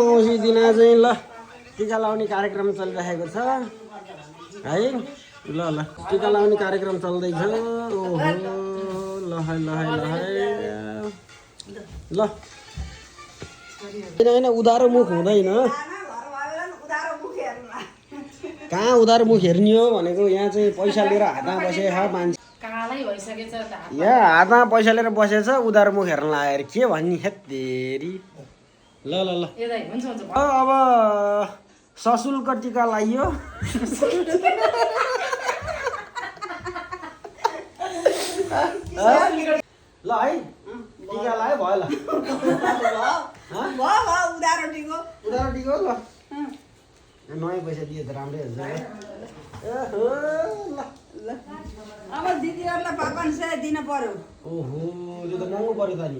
औँसी दिन चाहिँ ल टिका लाउने कार्यक्रम चलिरहेको छ है। ल ल टिका लाउने कार्यक्रम चल्दैछ। ओहो ल है ल है ल है ल होइन उधारो मुख हुँदैन। कहाँ उधारो मुख हेर्ने हो भनेको, यहाँ चाहिँ पैसा लिएर हातमा बसेको मान्छे यहाँ हातमा पैसा लिएर बसेछ उधारो मुख हेर्न लाग्यो के भन्ने हेत्तेरी। ल ल ल अब ससुलको टिका लगाइयो। ल है टिका लगायो भयो ल उधारो टिको ल नयाँ पैसा दिए त राम्रै हुन्छ। अब दिदीहरूलाई 500 दिन पर्यो। ओहो यो त महँगो पर्यो त नि।